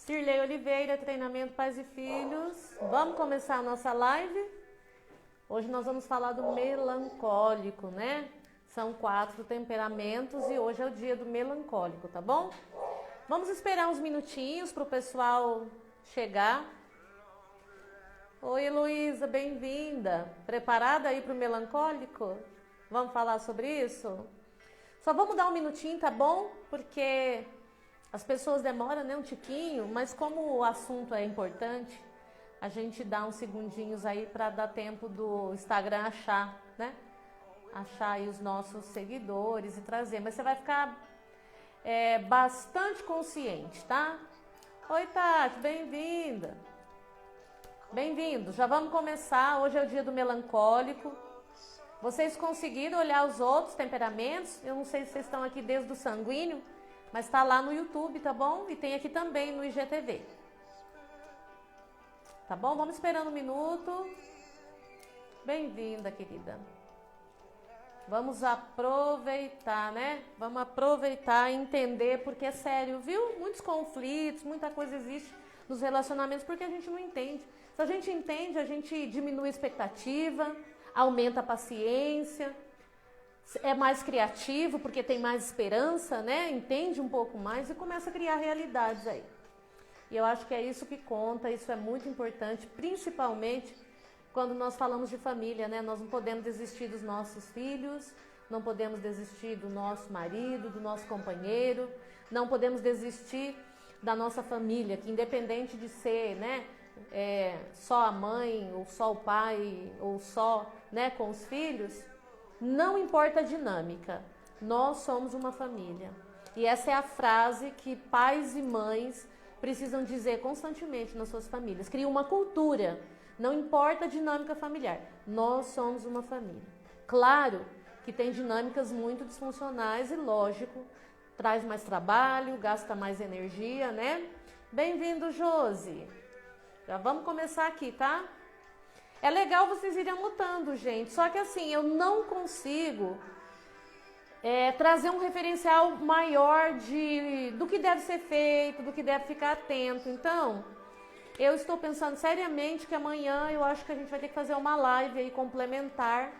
Cirlei Oliveira, treinamento Pais e Filhos. Vamos começar a nossa live? Hoje nós vamos falar do melancólico, né? São 4 temperamentos e hoje é o dia do melancólico, tá bom? Vamos esperar uns minutinhos para o pessoal chegar. Oi, Heloísa, bem-vinda. Preparada aí para o melancólico? Vamos falar sobre isso? Só vamos dar um minutinho, tá bom? Porque as pessoas demoram, né, um tiquinho, mas como o assunto é importante, a gente dá uns segundinhos aí para dar tempo do Instagram achar, né? Achar aí os nossos seguidores e trazer. Mas você vai ficar bastante consciente, tá? Oi, Tati, bem-vinda. Bem-vindo. Já vamos começar. Hoje é o dia do melancólico. Vocês conseguiram olhar os outros temperamentos? Eu não sei se vocês estão aqui desde o sanguíneo, mas está lá no YouTube, tá bom? E tem aqui também no IGTV. Tá bom? Vamos esperando um minuto. Bem-vinda, querida. Vamos aproveitar, né? Vamos aproveitar e entender, porque é sério, viu? Muitos conflitos, muita coisa existe nos relacionamentos porque a gente não entende. Se a gente entende, a gente diminui a expectativa, aumenta a paciência, é mais criativo porque tem mais esperança, né? Entende um pouco mais e começa a criar realidades aí. E eu acho que é isso que conta, isso é muito importante, principalmente quando nós falamos de família, né? Nós não podemos desistir dos nossos filhos, não podemos desistir do nosso marido, do nosso companheiro, não podemos desistir da nossa família, que independente de ser, né, só a mãe, ou só o pai, ou só, né, com os filhos, não importa a dinâmica, nós somos uma família. E essa é a frase que pais e mães precisam dizer constantemente nas suas famílias. Cria uma cultura, não importa a dinâmica familiar, nós somos uma família. Claro que tem dinâmicas muito disfuncionais e, lógico, traz mais trabalho, gasta mais energia, né? Bem-vindo, Josi. Já vamos começar aqui, tá? É legal vocês irem anotando, gente. Só que assim, eu não consigo trazer um referencial maior do que deve ser feito, do que deve ficar atento. Então, eu estou pensando seriamente que amanhã eu acho que a gente vai ter que fazer uma live aí complementar,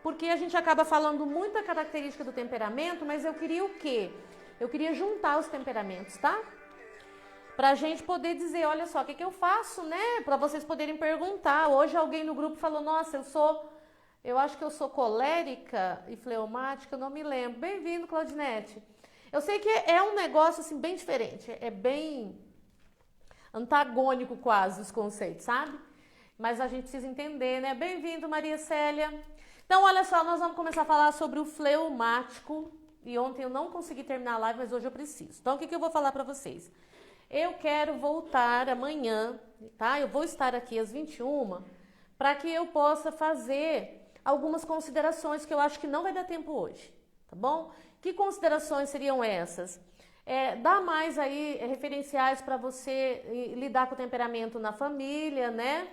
porque a gente acaba falando muita característica do temperamento, mas eu queria o quê? Eu queria juntar os temperamentos, tá? Pra gente poder dizer, olha só, o que eu faço, né? Pra vocês poderem perguntar. Hoje alguém no grupo falou, nossa, eu acho que eu sou colérica e fleumática, eu não me lembro. Bem-vindo, Claudinete. Eu sei que é um negócio, assim, bem diferente. É bem antagônico quase os conceitos, sabe? Mas a gente precisa entender, né? Bem-vindo, Maria Célia. Então, olha só, nós vamos começar a falar sobre o fleumático. E ontem eu não consegui terminar a live, mas hoje eu preciso. Então, o que eu vou falar pra vocês? Eu quero voltar amanhã, tá? Eu vou estar aqui às 21 para que eu possa fazer algumas considerações que eu acho que não vai dar tempo hoje, tá bom? Que considerações seriam essas? Dar mais aí referenciais para você lidar com o temperamento na família, né?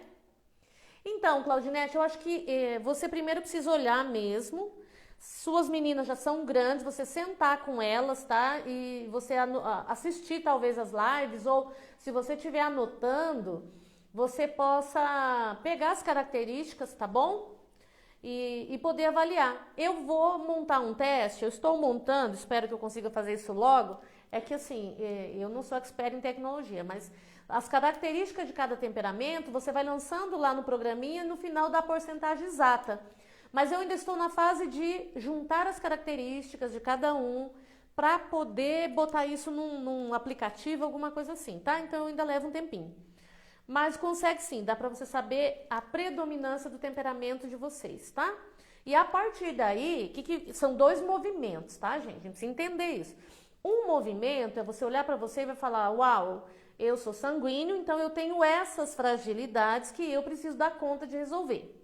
Então, Claudinete, eu acho que você primeiro precisa olhar mesmo. Suas meninas já são grandes, você sentar com elas, tá? E você assistir talvez as lives, ou se você estiver anotando, você possa pegar as características, tá bom? E poder avaliar. Eu vou montar um teste, eu estou montando, espero que eu consiga fazer isso logo. É que assim, eu não sou expert em tecnologia, mas as características de cada temperamento, você vai lançando lá no programinha e no final dá a porcentagem exata. Mas eu ainda estou na fase de juntar as características de cada um para poder botar isso num aplicativo, alguma coisa assim, tá? Então eu ainda levo um tempinho. Mas consegue sim, dá para você saber a predominância do temperamento de vocês, tá? E a partir daí, são 2 movimentos, tá, gente? A gente precisa entender isso. Um movimento é você olhar para você e vai falar, uau, eu sou sanguíneo, então eu tenho essas fragilidades que eu preciso dar conta de resolver.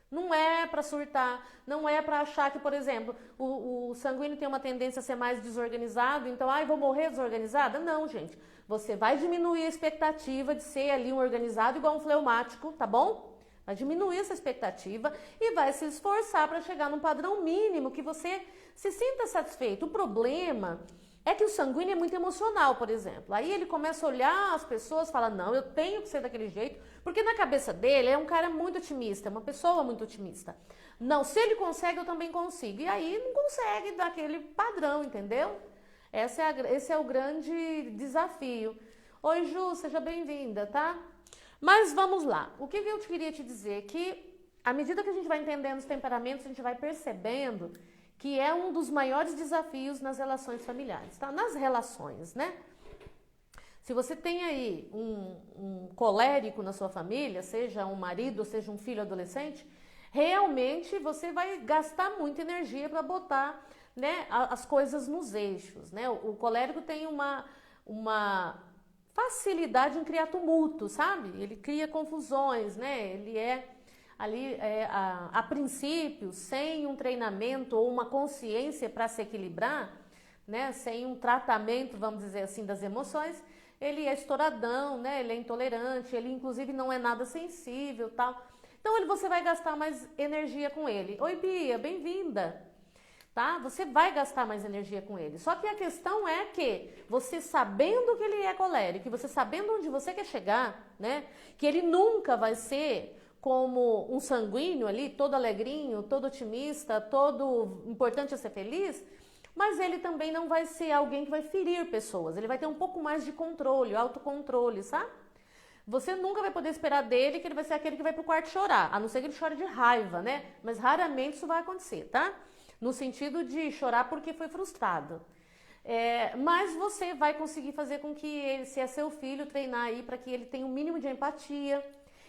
Não é para surtar, não é para achar que, por exemplo, o sanguíneo tem uma tendência a ser mais desorganizado, então, vou morrer desorganizada? Não, gente. Você vai diminuir a expectativa de ser ali um organizado igual um fleumático, tá bom? Vai diminuir essa expectativa e vai se esforçar para chegar num padrão mínimo que você se sinta satisfeito. O problema É que o sanguíneo é muito emocional, por exemplo. Aí ele começa a olhar as pessoas e fala, não, eu tenho que ser daquele jeito, porque na cabeça dele é um cara muito otimista, uma pessoa muito otimista. Não, se ele consegue, eu também consigo. E aí não consegue daquele padrão, entendeu? Esse é o grande desafio. Oi, Ju, seja bem-vinda, tá? Mas vamos lá. O que eu queria te dizer? Que à medida que a gente vai entendendo os temperamentos, a gente vai percebendo que é um dos maiores desafios nas relações familiares, tá? Nas relações, né? Se você tem aí um colérico na sua família, seja um marido, seja um filho adolescente, realmente você vai gastar muita energia para botar, né, as coisas nos eixos, né? O colérico tem uma facilidade em criar tumulto, sabe? Ele cria confusões, né? Ele é ali, a princípio, sem um treinamento ou uma consciência para se equilibrar, né? Sem um tratamento, vamos dizer assim, das emoções, ele é estouradão, né? Ele é intolerante, ele inclusive não é nada sensível, tal. Então você vai gastar mais energia com ele. Oi, Bia, bem-vinda. Tá? Você vai gastar mais energia com ele. Só que a questão é que você sabendo que ele é colérico, que você sabendo onde você quer chegar, né? Que ele nunca vai ser como um sanguíneo ali, todo alegrinho, todo otimista, todo importante é ser feliz, mas ele também não vai ser alguém que vai ferir pessoas. Ele vai ter um pouco mais de controle, autocontrole, sabe? Você nunca vai poder esperar dele que ele vai ser aquele que vai pro quarto chorar, a não ser que ele chore de raiva, né? Mas raramente isso vai acontecer, tá? No sentido de chorar porque foi frustrado. Mas você vai conseguir fazer com que ele, se é seu filho, treinar aí para que ele tenha um mínimo de empatia.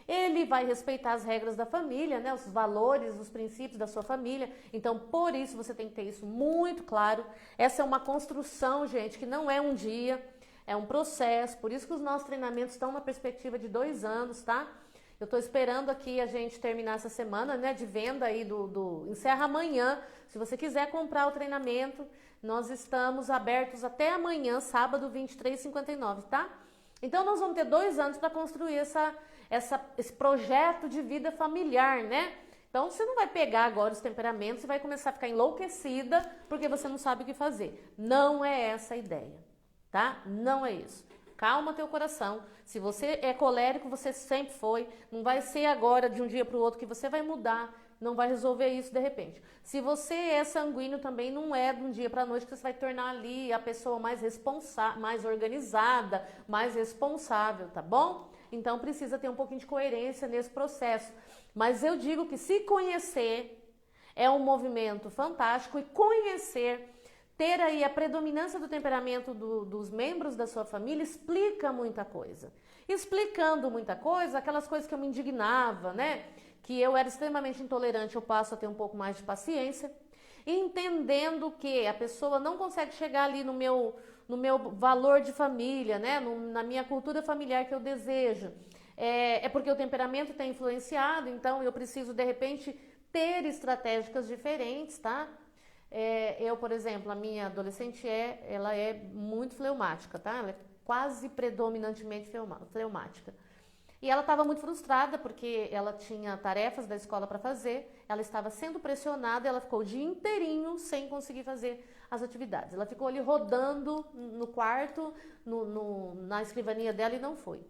Ele vai respeitar as regras da família, né? Os valores, os princípios da sua família. Então, por isso, você tem que ter isso muito claro. Essa é uma construção, gente, que não é um dia, é um processo. Por isso que os nossos treinamentos estão na perspectiva de 2 anos, tá? Eu estou esperando aqui a gente terminar essa semana, né, de venda aí encerra amanhã. Se você quiser comprar o treinamento, nós estamos abertos até amanhã, sábado, 23h59, tá? Então, nós vamos ter 2 anos para construir esse projeto de vida familiar, né? Então, você não vai pegar agora os temperamentos e vai começar a ficar enlouquecida porque você não sabe o que fazer. Não é essa a ideia, tá? Não é isso. Calma teu coração. Se você é colérico, você sempre foi. Não vai ser agora, de um dia para o outro, que você vai mudar. Não vai resolver isso de repente. Se você é sanguíneo, também não é de um dia para a noite que você vai tornar ali a pessoa mais responsável, mais organizada, mais responsável, tá bom? Então precisa ter um pouquinho de coerência nesse processo. Mas eu digo que se conhecer é um movimento fantástico e conhecer, ter aí a predominância do temperamento dos membros da sua família explica muita coisa. Explicando muita coisa, aquelas coisas que eu me indignava, né? Que eu era extremamente intolerante, eu passo a ter um pouco mais de paciência. Entendendo que a pessoa não consegue chegar ali no meu valor de família, né? Na minha cultura familiar que eu desejo. É porque o temperamento tem influenciado, então eu preciso, de repente, ter estratégicas diferentes, tá? Eu, por exemplo, a minha adolescente ela é muito fleumática, tá? Ela é quase predominantemente fleumática. E ela estava muito frustrada porque ela tinha tarefas da escola para fazer, ela estava sendo pressionada, ela ficou o dia inteirinho sem conseguir fazer as atividades. Ela ficou ali rodando no quarto, na escrivaninha dela e não foi.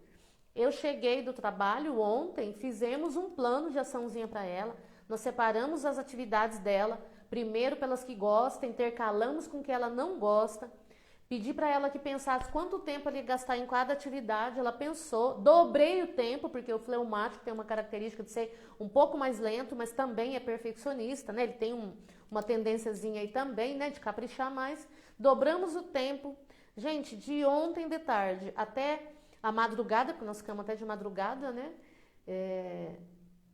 Eu cheguei do trabalho ontem, fizemos um plano de açãozinha para ela, nós separamos as atividades dela, primeiro pelas que gosta, intercalamos com o que ela não gosta. Pedi para ela que pensasse quanto tempo ela ia gastar em cada atividade, ela pensou, dobrei o tempo, porque o fleumático tem uma característica de ser um pouco mais lento, mas também é perfeccionista, né? Ele tem uma tendênciazinha aí também, né, de caprichar mais. Dobramos o tempo, gente, de ontem de tarde até a madrugada, porque nós ficamos até de madrugada, né?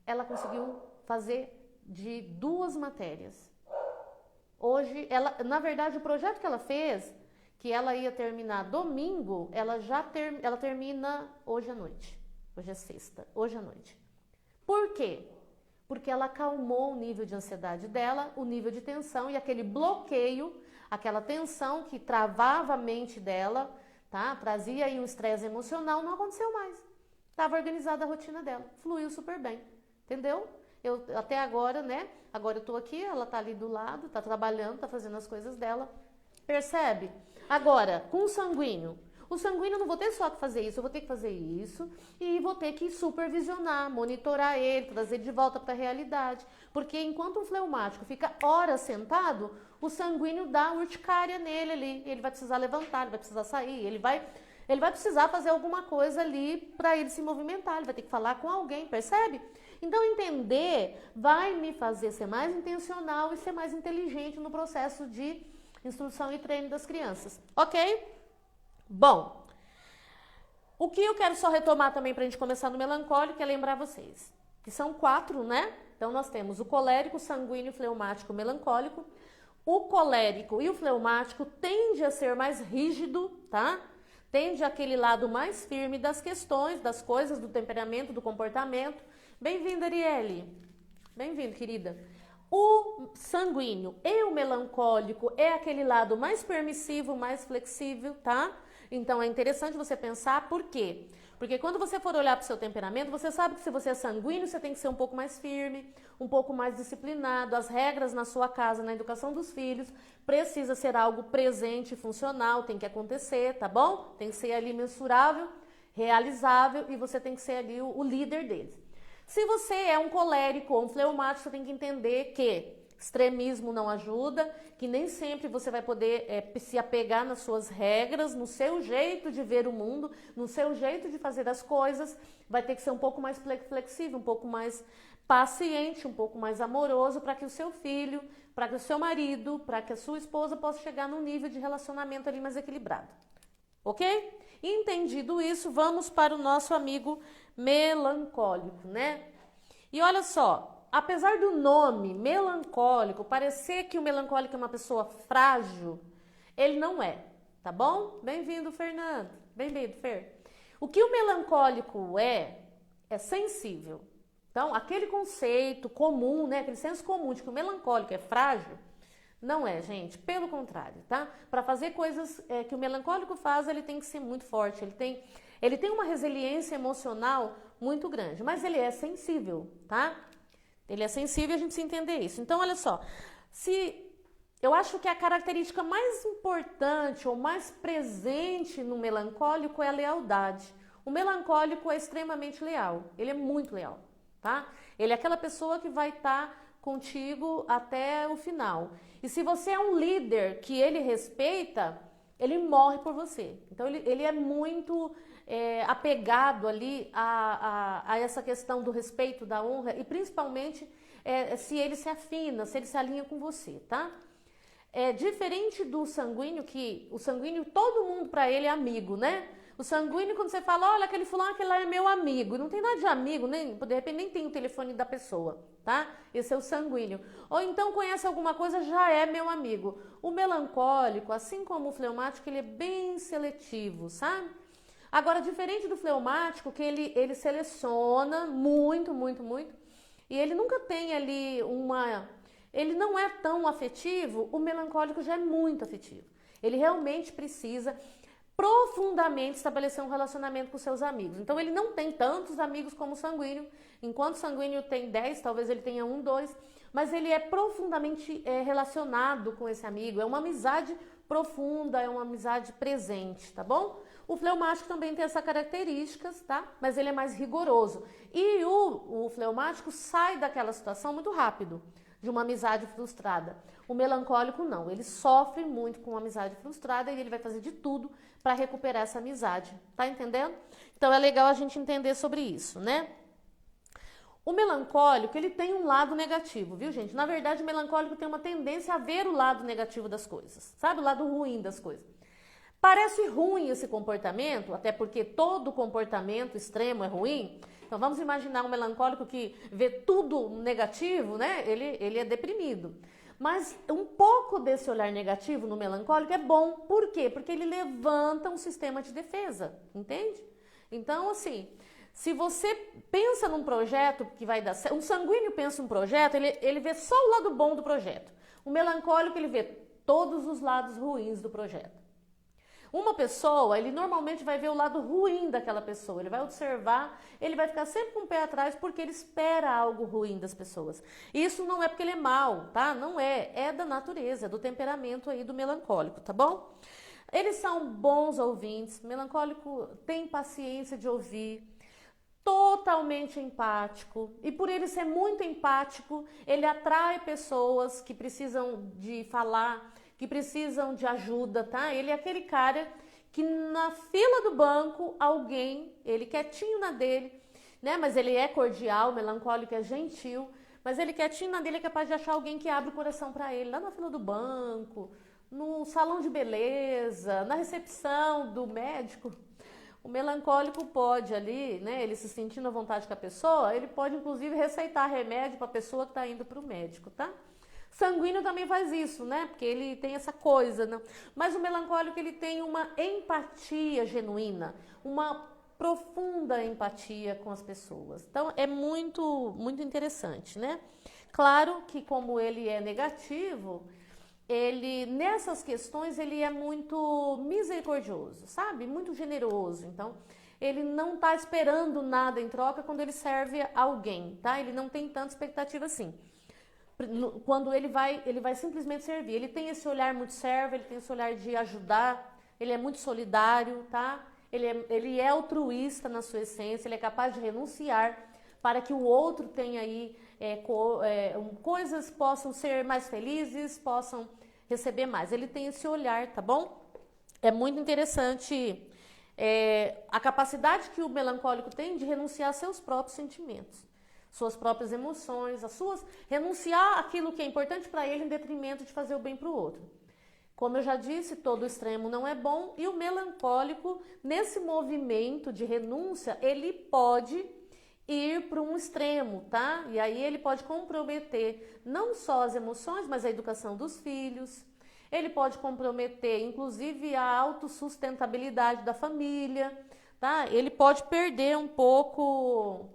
Ela conseguiu fazer de 2 matérias. Hoje, na verdade, o projeto que ela fez, que ela ia terminar domingo, ela termina hoje à noite. Hoje é sexta, hoje à noite. Por quê? Porque ela acalmou o nível de ansiedade dela, o nível de tensão e aquele bloqueio, aquela tensão que travava a mente dela, tá? Trazia aí um estresse emocional, não aconteceu mais. Estava organizada a rotina dela, fluiu super bem, entendeu? Eu até agora, né? Agora eu tô aqui, ela tá ali do lado, tá trabalhando, tá fazendo as coisas dela. Percebe? Agora, com o sanguíneo eu não vou ter só que fazer isso, eu vou ter que fazer isso e vou ter que supervisionar, monitorar ele, trazer de volta para a realidade. Porque enquanto um fleumático fica horas sentado, o sanguíneo dá urticária nele ali, ele vai precisar levantar, ele vai precisar sair, ele vai precisar fazer alguma coisa ali para ele se movimentar, ele vai ter que falar com alguém, percebe? Então, entender vai me fazer ser mais intencional e ser mais inteligente no processo de instrução e treino das crianças, ok? Bom, o que eu quero só retomar também para a gente começar no melancólico é lembrar vocês, que são 4, né? Então, nós temos o colérico, sanguíneo, fleumático, melancólico. O colérico e o fleumático tende a ser mais rígido, tá? Tende àquele lado mais firme das questões, das coisas, do temperamento, do comportamento. Bem-vinda, Arielle. Bem-vindo, querida. O sanguíneo e o melancólico é aquele lado mais permissivo, mais flexível, tá? Então, é interessante você pensar por quê? Porque quando você for olhar para o seu temperamento, você sabe que se você é sanguíneo, você tem que ser um pouco mais firme, um pouco mais disciplinado. As regras na sua casa, na educação dos filhos, precisa ser algo presente e funcional, tem que acontecer, tá bom? Tem que ser ali mensurável, realizável e você tem que ser ali o líder deles. Se você é um colérico ou um fleumático, você tem que entender que extremismo não ajuda, que nem sempre você vai poder se apegar nas suas regras, no seu jeito de ver o mundo, no seu jeito de fazer as coisas. Vai ter que ser um pouco mais flexível, um pouco mais paciente, um pouco mais amoroso para que o seu filho, para que o seu marido, para que a sua esposa possa chegar num nível de relacionamento ali mais equilibrado. Ok? Entendido isso, vamos para o nosso amigo melancólico, né? E olha só, apesar do nome melancólico parecer que o melancólico é uma pessoa frágil, ele não é, tá bom? Bem-vindo, Fernando. Bem-vindo, Fer. O que o melancólico é sensível. Então, aquele conceito comum, né, aquele senso comum de que o melancólico é frágil, não é, gente. Pelo contrário, tá? Para fazer coisas que o melancólico faz, ele tem que ser muito forte, ele tem uma resiliência emocional muito grande, mas ele é sensível, tá? Ele é sensível e a gente precisa entender isso. Então, olha só, eu acho que a característica mais importante ou mais presente no melancólico é a lealdade. O melancólico é extremamente leal, ele é muito leal, tá? Ele é aquela pessoa que vai estar contigo até o final. E se você é um líder que ele respeita, ele morre por você. Então, ele é muito apegado ali a essa questão do respeito, da honra e principalmente se ele se afina, se ele se alinha com você, tá? É diferente do sanguíneo, que o sanguíneo, todo mundo para ele é amigo, né? O sanguíneo, quando você fala, olha, aquele fulano, aquele lá é meu amigo, não tem nada de amigo, nem, de repente nem tem o telefone da pessoa, tá? Esse é o sanguíneo. Ou então conhece alguma coisa, já é meu amigo. O melancólico, assim como o fleumático, ele é bem seletivo, sabe? Agora, diferente do fleumático, que ele seleciona muito, muito, muito, e ele nunca tem ali ele não é tão afetivo, o melancólico já é muito afetivo. Ele realmente precisa profundamente estabelecer um relacionamento com seus amigos. Então, ele não tem tantos amigos como o sanguíneo. Enquanto o sanguíneo tem 10, talvez ele tenha 1, 2, mas ele é profundamente relacionado com esse amigo. É uma amizade profunda, é uma amizade presente, tá bom? O fleumático também tem essas características, tá? Mas ele é mais rigoroso. E o fleumático sai daquela situação muito rápido, de uma amizade frustrada. O melancólico não, ele sofre muito com uma amizade frustrada e ele vai fazer de tudo para recuperar essa amizade, tá entendendo? Então é legal a gente entender sobre isso, né? O melancólico, ele tem um lado negativo, viu, gente? Na verdade, o melancólico tem uma tendência a ver o lado negativo das coisas, sabe? O lado ruim das coisas. Parece ruim esse comportamento, até porque todo comportamento extremo é ruim. Então, vamos imaginar um melancólico que vê tudo negativo, né? Ele é deprimido. Mas um pouco desse olhar negativo no melancólico é bom. Por quê? Porque ele levanta um sistema de defesa, entende? Então, assim, se você pensa num projeto que vai dar certo, um sanguíneo pensa num projeto, ele vê só o lado bom do projeto. O melancólico, ele vê todos os lados ruins do projeto. Uma pessoa, ele normalmente vai ver o lado ruim daquela pessoa, ele vai observar, ele vai ficar sempre com o pé atrás porque ele espera algo ruim das pessoas. E isso não é porque ele é mau, tá? Não é, é da natureza, é do temperamento aí do melancólico, tá bom? Eles são bons ouvintes, melancólico tem paciência de ouvir, totalmente empático. E por ele ser muito empático, ele atrai pessoas que precisam de falar, que precisam de ajuda, tá? Ele é aquele cara que na fila do banco, alguém, ele quietinho na dele, né? Mas ele é cordial, melancólico, é gentil, mas ele quietinho na dele é capaz de achar alguém que abre o coração para ele, lá na fila do banco, no salão de beleza, na recepção do médico. O melancólico pode ali, né, ele se sentindo à vontade com a pessoa, ele pode inclusive receitar remédio para a pessoa que está indo para o médico, tá? Sanguíneo também faz isso, né, porque ele tem essa coisa, né? Mas o melancólico, ele tem uma empatia genuína, uma profunda empatia com as pessoas. Então, é muito interessante, né? Claro que como ele é negativo, ele, nessas questões, ele é muito misericordioso, sabe? Muito generoso. Então, ele não está esperando nada em troca quando ele serve a alguém, tá? Ele não tem tanta expectativa assim. Quando ele vai simplesmente servir. Ele tem esse olhar muito servo, ele tem esse olhar de ajudar, ele é muito solidário, tá? Ele é altruísta na sua essência, ele é capaz de renunciar para que o outro tenha aí coisas possam ser mais felizes, possam receber mais. Ele tem esse olhar, tá bom? É muito interessante a capacidade que o melancólico tem de renunciar a seus próprios sentimentos, suas próprias emoções, renunciar aquilo que é importante para ele em detrimento de fazer o bem para o outro. Como eu já disse, todo extremo não é bom e o melancólico, nesse movimento de renúncia, ele pode ir para um extremo, tá? E aí ele pode comprometer não só as emoções, mas a educação dos filhos. Ele pode comprometer, inclusive, a autossustentabilidade da família, tá? Ele pode perder um pouco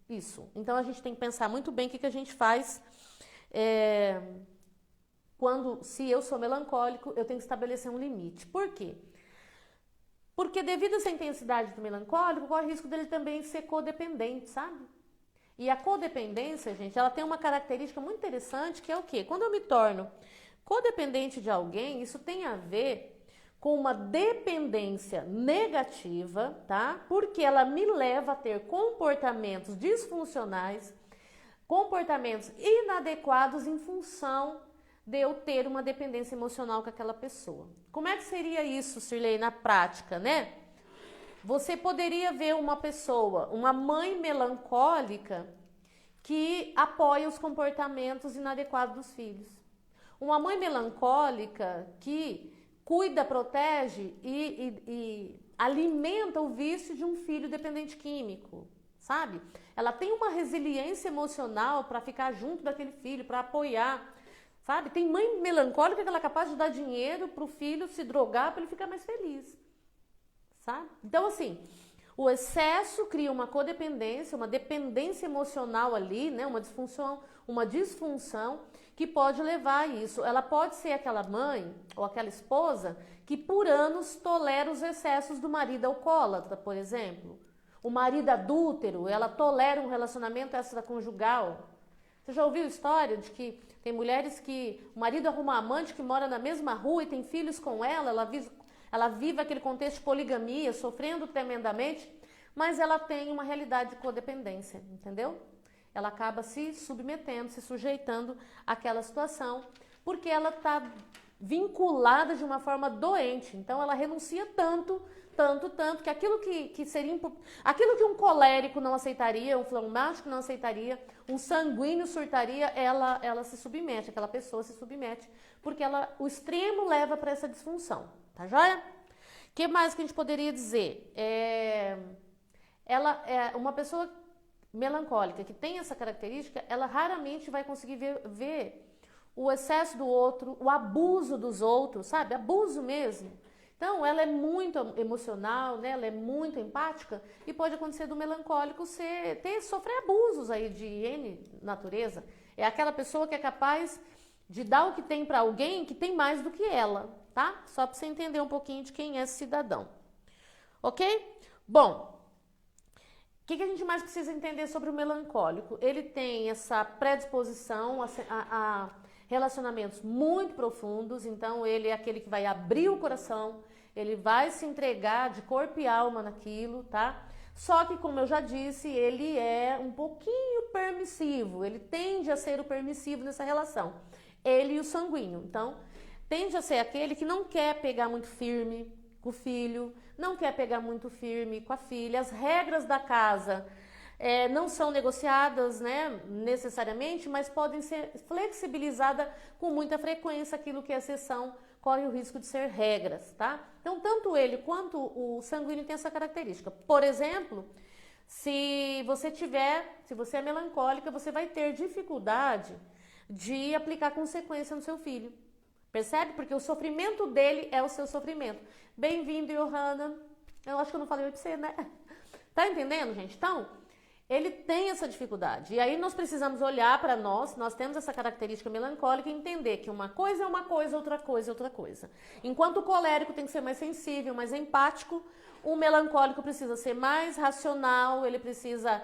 isso. Então, a gente tem que pensar muito bem o que a gente faz se eu sou melancólico, eu tenho que estabelecer um limite. Por quê? Porque devido a essa intensidade do melancólico, corre o risco dele também ser codependente, sabe? E a codependência, gente, ela tem uma característica muito interessante, que é o quê? Quando eu me torno codependente de alguém, isso tem a ver com uma dependência negativa, tá? Porque ela me leva a ter comportamentos disfuncionais, comportamentos inadequados em função de eu ter uma dependência emocional com aquela pessoa. Como é que seria isso, Sirlei, na prática, né? Você poderia ver uma pessoa, uma mãe melancólica que apoia os comportamentos inadequados dos filhos. Uma mãe melancólica que cuida, protege e alimenta o vício de um filho dependente químico, sabe? Ela tem uma resiliência emocional para ficar junto daquele filho, para apoiar. Sabe? Tem mãe melancólica que ela é capaz de dar dinheiro para o filho se drogar para ele ficar mais feliz. Sabe? Então, assim, o excesso cria uma codependência, uma dependência emocional ali, né? Uma disfunção que pode levar a isso. Ela pode ser aquela mãe ou aquela esposa que por anos tolera os excessos do marido alcoólatra, por exemplo. O marido adúltero, ela tolera um relacionamento extraconjugal. Você já ouviu história de que tem mulheres que o marido arruma amante que mora na mesma rua e tem filhos com ela vive aquele contexto de poligamia, sofrendo tremendamente, mas ela tem uma realidade de codependência, entendeu? Ela acaba se submetendo, se sujeitando àquela situação, porque ela está vinculada de uma forma doente. Então ela renuncia tanto, que aquilo aquilo que um colérico não aceitaria, um fleumático não aceitaria, um sanguíneo surtaria, ela se submete, aquela pessoa se submete, porque o extremo leva para essa disfunção, tá joia? O que mais que a gente poderia dizer? Ela é uma pessoa melancólica que tem essa característica, ela raramente vai conseguir ver o excesso do outro, o abuso dos outros, sabe? Abuso mesmo. Então, ela é muito emocional, né? Ela é muito empática e pode acontecer do melancólico sofrer abusos aí de N natureza. É aquela pessoa que é capaz de dar o que tem para alguém que tem mais do que ela, tá? Só para você entender um pouquinho de quem é esse cidadão. Ok? Bom, o que a gente mais precisa entender sobre o melancólico? Ele tem essa predisposição a relacionamentos muito profundos, então ele é aquele que vai abrir o coração, ele vai se entregar de corpo e alma naquilo, tá? Só que, como eu já disse, ele é um pouquinho permissivo, ele tende a ser o permissivo nessa relação, ele e o sanguíneo. Então, tende a ser aquele que não quer pegar muito firme com o filho, não quer pegar muito firme com a filha, as regras da casa não são negociadas, né, necessariamente, mas podem ser flexibilizadas com muita frequência. Aquilo que é exceção corre o risco de ser regras, tá? Então, tanto ele quanto o sanguíneo tem essa característica. Por exemplo, se você é melancólica, você vai ter dificuldade de aplicar consequência no seu filho. Percebe? Porque o sofrimento dele é o seu sofrimento. Bem-vindo, Johanna. Eu acho que eu não falei oi pra você, né? Tá entendendo, gente? Então, ele tem essa dificuldade. E aí nós precisamos olhar para nós temos essa característica melancólica e entender que uma coisa é uma coisa, outra coisa é outra coisa. Enquanto o colérico tem que ser mais sensível, mais empático, o melancólico precisa ser mais racional, ele precisa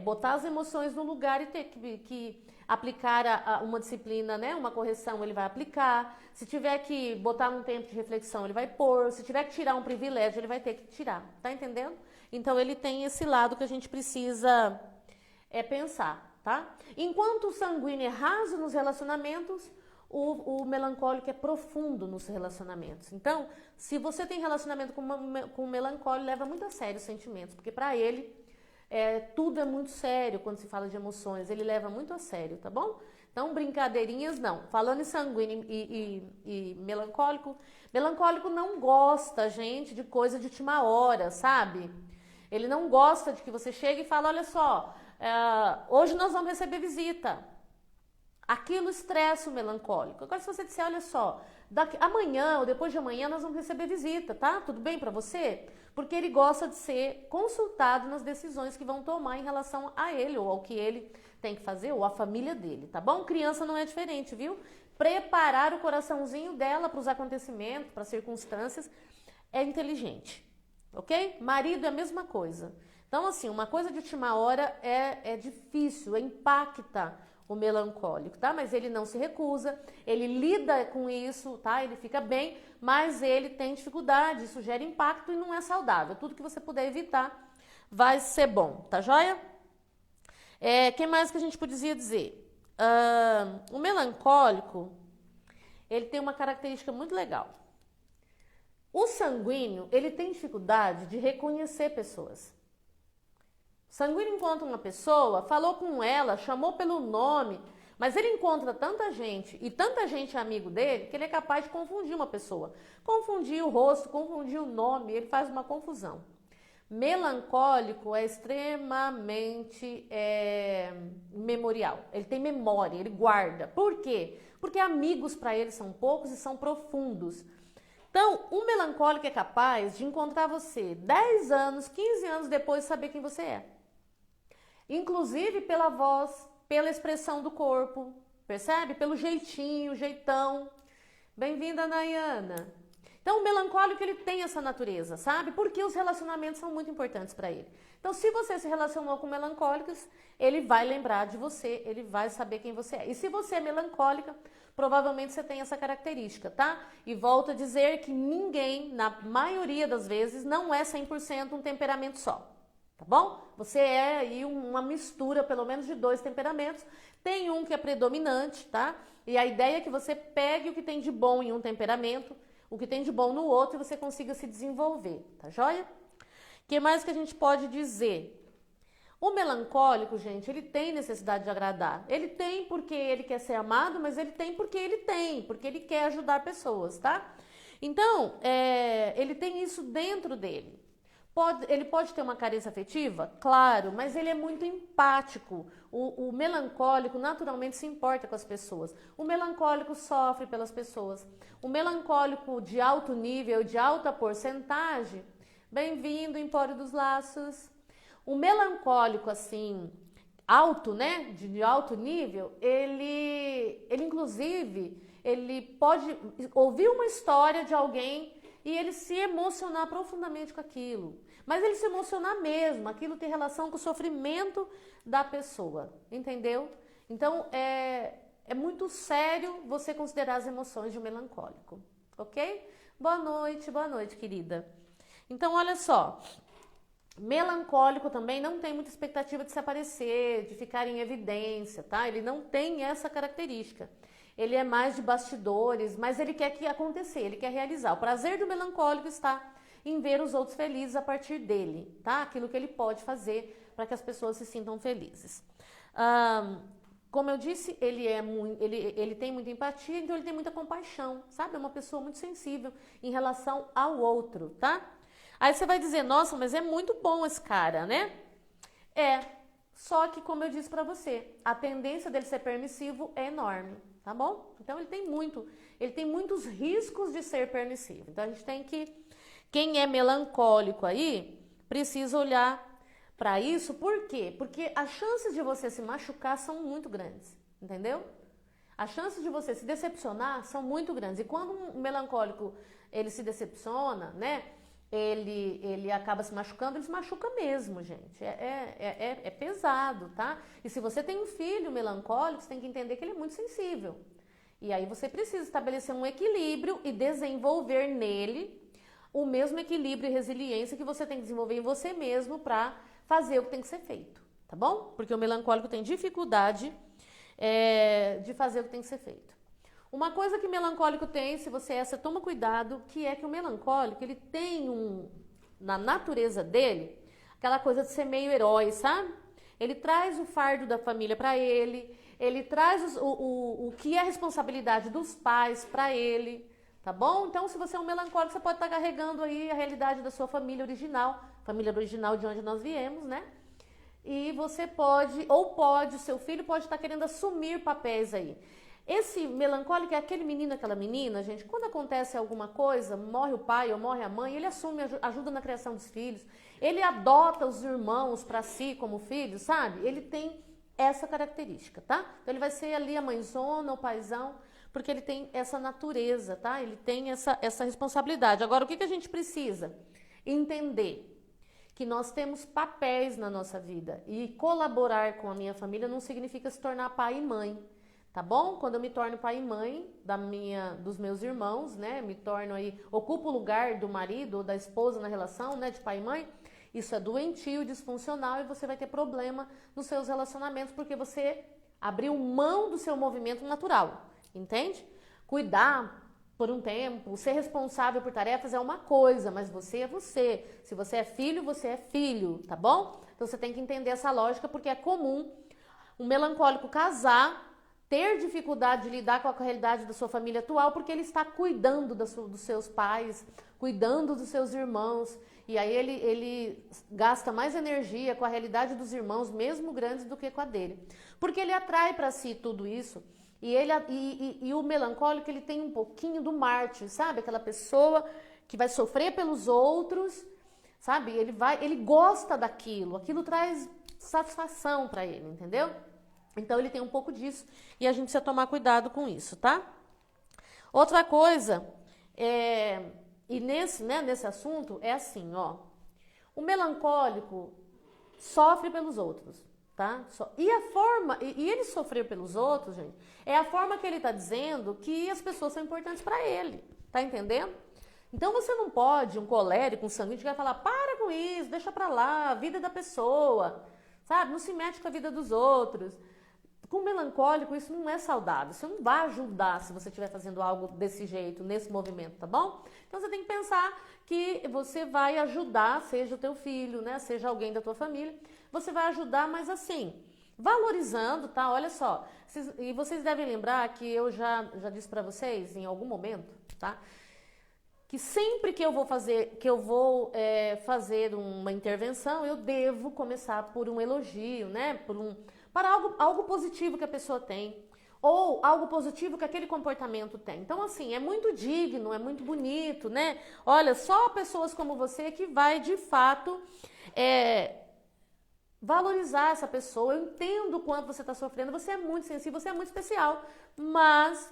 botar as emoções no lugar e ter que aplicar uma disciplina, né? Uma correção, ele vai aplicar. Se tiver que botar um tempo de reflexão, ele vai pôr. Se tiver que tirar um privilégio, ele vai ter que tirar. Tá entendendo? Então, ele tem esse lado que a gente precisa pensar, tá? Enquanto o sanguíneo é raso nos relacionamentos, o melancólico é profundo nos relacionamentos. Então, se você tem relacionamento com o melancólico, leva muito a sério os sentimentos, porque para ele tudo é muito sério quando se fala de emoções, ele leva muito a sério, tá bom? Então, brincadeirinhas não. Falando em sanguíneo e melancólico, melancólico não gosta, gente, de coisa de última hora, sabe? Ele não gosta de que você chegue e fale, olha só, hoje nós vamos receber visita. Aquilo estressa o melancólico. Agora, se você disser, olha só, amanhã ou depois de amanhã nós vamos receber visita, tá? Tudo bem pra você? Porque ele gosta de ser consultado nas decisões que vão tomar em relação a ele ou ao que ele tem que fazer ou a família dele, tá bom? Criança não é diferente, viu? Preparar o coraçãozinho dela para os acontecimentos, para as circunstâncias, é inteligente, ok? Marido é a mesma coisa. Então, assim, uma coisa de última hora é difícil, impacta o melancólico, tá? Mas ele não se recusa, ele lida com isso, tá? Ele fica bem, mas ele tem dificuldade, isso gera impacto e não é saudável. Tudo que você puder evitar vai ser bom, tá joia? Que mais que a gente podia dizer? O melancólico, ele tem uma característica muito legal. O sanguíneo, ele tem dificuldade de reconhecer pessoas. O sanguíneo encontra uma pessoa, falou com ela, chamou pelo nome, mas ele encontra tanta gente e tanta gente é amigo dele que ele é capaz de confundir uma pessoa. Confundir o rosto, confundir o nome, ele faz uma confusão. Melancólico é extremamente memorial, ele tem memória, ele guarda. Por quê? Porque amigos para ele são poucos e são profundos. Então, o melancólico é capaz de encontrar você 10 anos, 15 anos depois de saber quem você é. Inclusive pela voz, pela expressão do corpo, percebe? Pelo jeitinho, jeitão. Bem-vinda, Nayana. Então, o melancólico, ele tem essa natureza, sabe? Porque os relacionamentos são muito importantes para ele. Então, se você se relacionou com melancólicos, ele vai lembrar de você, ele vai saber quem você é. E se você é melancólica, provavelmente você tem essa característica, tá? E volto a dizer que ninguém, na maioria das vezes, não é 100% um temperamento só. Tá bom? Você é aí uma mistura, pelo menos, de 2 temperamentos. Tem um que é predominante, tá? E a ideia é que você pegue o que tem de bom em um temperamento, o que tem de bom no outro e você consiga se desenvolver, tá joia? O que mais que a gente pode dizer? O melancólico, gente, ele tem necessidade de agradar. Ele tem porque ele quer ser amado, mas ele tem porque ele quer ajudar pessoas, tá? Então, ele tem isso dentro dele. Ele pode ter uma carência afetiva? Claro, mas ele é muito empático. O melancólico naturalmente se importa com as pessoas. O melancólico sofre pelas pessoas. O melancólico de alto nível, de alta porcentagem, bem-vindo, Empório dos Laços. O melancólico, assim, alto, né, de alto nível, ele inclusive, ele pode ouvir uma história de alguém e ele se emocionar profundamente com aquilo. Mas ele se emocionar mesmo, aquilo tem relação com o sofrimento da pessoa, entendeu? Então, é muito sério você considerar as emoções de um melancólico, ok? Boa noite, querida. Então, olha só. Melancólico também não tem muita expectativa de se aparecer, de ficar em evidência, tá? Ele não tem essa característica. Ele é mais de bastidores, mas ele quer que acontecer, ele quer realizar. O prazer do melancólico está em ver os outros felizes a partir dele, tá? Aquilo que ele pode fazer para que as pessoas se sintam felizes. Como eu disse, ele tem muita empatia, então ele tem muita compaixão, sabe? É uma pessoa muito sensível em relação ao outro, tá? Aí você vai dizer, nossa, mas é muito bom esse cara, né? Só que, como eu disse pra você, a tendência dele ser permissivo é enorme, tá bom? Então ele tem muitos riscos de ser permissivo. Então a gente tem que, quem é melancólico aí, precisa olhar pra isso. Por quê? Porque as chances de você se machucar são muito grandes, entendeu? As chances de você se decepcionar são muito grandes. E quando um melancólico, ele se decepciona, né? Ele acaba se machucando, ele se machuca mesmo, gente. É pesado, tá? E se você tem um filho melancólico, você tem que entender que ele é muito sensível. E aí você precisa estabelecer um equilíbrio e desenvolver nele o mesmo equilíbrio e resiliência que você tem que desenvolver em você mesmo para fazer o que tem que ser feito, tá bom? Porque o melancólico tem dificuldade de fazer o que tem que ser feito. Uma coisa que o melancólico tem, se você toma cuidado, que é que o melancólico, ele tem na natureza dele, aquela coisa de ser meio herói, sabe? Ele traz o fardo da família para ele traz o que é responsabilidade dos pais para ele, tá bom? Então, se você é um melancólico, você pode estar carregando aí a realidade da sua família original de onde nós viemos, né? E você o seu filho pode estar querendo assumir papéis aí. Esse melancólico é aquele menino, aquela menina, gente, quando acontece alguma coisa, morre o pai ou morre a mãe, ele assume, ajuda na criação dos filhos, ele adota os irmãos para si como filhos, sabe? Ele tem essa característica, tá? Então ele vai ser ali a mãezona, o paizão, porque ele tem essa natureza, tá? Ele tem essa responsabilidade. Agora, o que a gente precisa? Entender que nós temos papéis na nossa vida e colaborar com a minha família não significa se tornar pai e mãe. Tá bom? Quando eu me torno pai e mãe dos meus irmãos, né? Me torno aí, ocupo o lugar do marido ou da esposa na relação, né? De pai e mãe. Isso é doentio, disfuncional e você vai ter problema nos seus relacionamentos porque você abriu mão do seu movimento natural, entende? Cuidar por um tempo, ser responsável por tarefas é uma coisa, mas você é você. Se você é filho, tá bom? Então você tem que entender essa lógica porque é comum um melancólico casar, ter dificuldade de lidar com a realidade da sua família atual, porque ele está cuidando dos seus pais, cuidando dos seus irmãos, e aí ele gasta mais energia com a realidade dos irmãos, mesmo grandes, do que com a dele. Porque ele atrai para si tudo isso, e o melancólico, ele tem um pouquinho do mártir, sabe? Aquela pessoa que vai sofrer pelos outros, sabe? Ele gosta daquilo, aquilo traz satisfação para ele, entendeu? Então, ele tem um pouco disso e a gente precisa tomar cuidado com isso, tá? Outra coisa, nesse assunto, é assim, ó. O melancólico sofre pelos outros, tá? E ele sofrer pelos outros, gente, é a forma que ele tá dizendo que as pessoas são importantes para ele, tá entendendo? Então, você não pode, um colérico, um sanguíneo, que vai falar, para com isso, deixa pra lá, a vida da pessoa, sabe? Não se mete com a vida dos outros. Com o melancólico, isso não é saudável. Você não vai ajudar se você estiver fazendo algo desse jeito, nesse movimento, tá bom? Então, você tem que pensar que você vai ajudar, seja o teu filho, né? Seja alguém da tua família. Você vai ajudar, mas assim, valorizando, tá? Olha só. E vocês devem lembrar que eu já disse pra vocês, em algum momento, tá? Que sempre que eu vou fazer uma intervenção, eu devo começar por um elogio, né? Para algo positivo que a pessoa tem, ou algo positivo que aquele comportamento tem. Então, assim, é muito digno, é muito bonito, né? Olha, só pessoas como você que vai, de fato, valorizar essa pessoa. Eu entendo o quanto você está sofrendo, você é muito sensível, você é muito especial, mas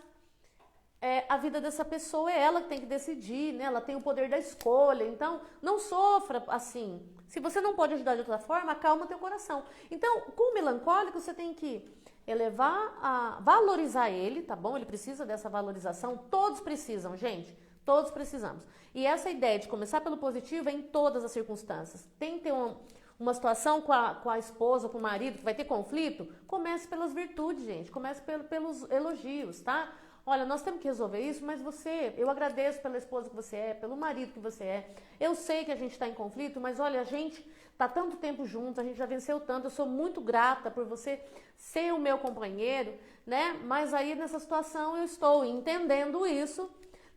a vida dessa pessoa é ela que tem que decidir, né? Ela tem o poder da escolha, então não sofra assim. Se você não pode ajudar de outra forma, acalma teu coração. Então, com o melancólico, você tem que valorizar ele, tá bom? Ele precisa dessa valorização, todos precisam, gente. Todos precisamos. E essa ideia de começar pelo positivo é em todas as circunstâncias. Tem que ter uma situação com a esposa, com o marido, que vai ter conflito, comece pelas virtudes, gente. Comece pelos elogios, tá? Olha, nós temos que resolver isso, mas eu agradeço pela esposa que você é, pelo marido que você é. Eu sei que a gente está em conflito, mas olha, a gente está tanto tempo juntos, a gente já venceu tanto, eu sou muito grata por você ser o meu companheiro, né? Mas aí nessa situação eu estou entendendo isso,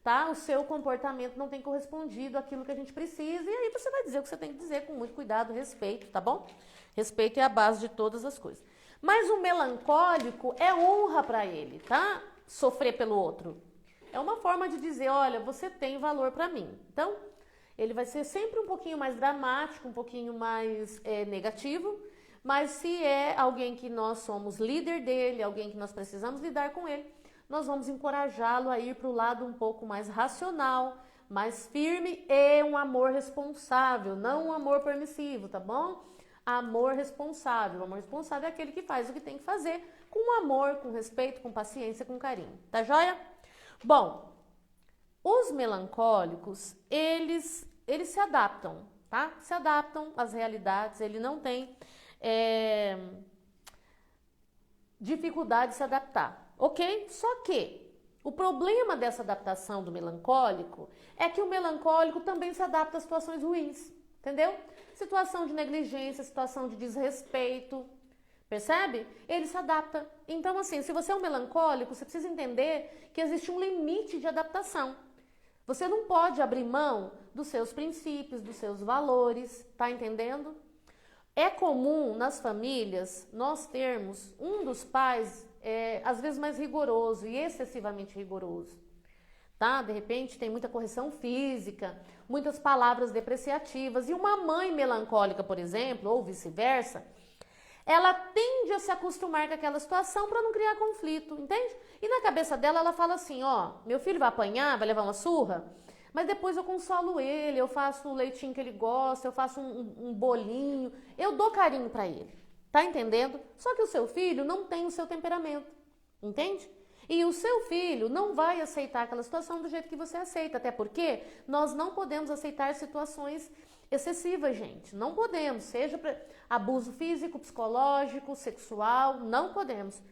tá? O seu comportamento não tem correspondido àquilo que a gente precisa, e aí você vai dizer o que você tem que dizer com muito cuidado, respeito, tá bom? Respeito é a base de todas as coisas. Mas o melancólico é honra para ele, tá? Sofrer pelo outro. É uma forma de dizer, olha, você tem valor para mim. Então, ele vai ser sempre um pouquinho mais dramático, um pouquinho mais negativo, mas se é alguém que nós somos líder dele, alguém que nós precisamos lidar com ele, nós vamos encorajá-lo a ir para o lado um pouco mais racional, mais firme e um amor responsável, não um amor permissivo, tá bom? Amor responsável. O amor responsável é aquele que faz o que tem que fazer com amor, com respeito, com paciência, com carinho. Tá joia? Bom, os melancólicos, eles se adaptam, tá? Se adaptam às realidades, ele não tem dificuldade de se adaptar, ok? Só que o problema dessa adaptação do melancólico é que o melancólico também se adapta a situações ruins, entendeu? Situação de negligência, situação de desrespeito, percebe? Ele se adapta. Então, assim, se você é um melancólico, você precisa entender que existe um limite de adaptação. Você não pode abrir mão dos seus princípios, dos seus valores, tá entendendo? É comum nas famílias nós termos um dos pais, às vezes mais rigoroso e excessivamente rigoroso, tá? De repente tem muita correção física, muitas palavras depreciativas, e uma mãe melancólica, por exemplo, ou vice-versa, ela tende a se acostumar com aquela situação para não criar conflito, entende? E na cabeça dela ela fala assim, ó, meu filho vai apanhar, vai levar uma surra, mas depois eu consolo ele, eu faço o leitinho que ele gosta, eu faço um bolinho, eu dou carinho para ele, tá entendendo? Só que o seu filho não tem o seu temperamento, entende? E o seu filho não vai aceitar aquela situação do jeito que você aceita, até porque nós não podemos aceitar situações excessivas, gente. Não podemos, seja abuso físico, psicológico, sexual, não podemos.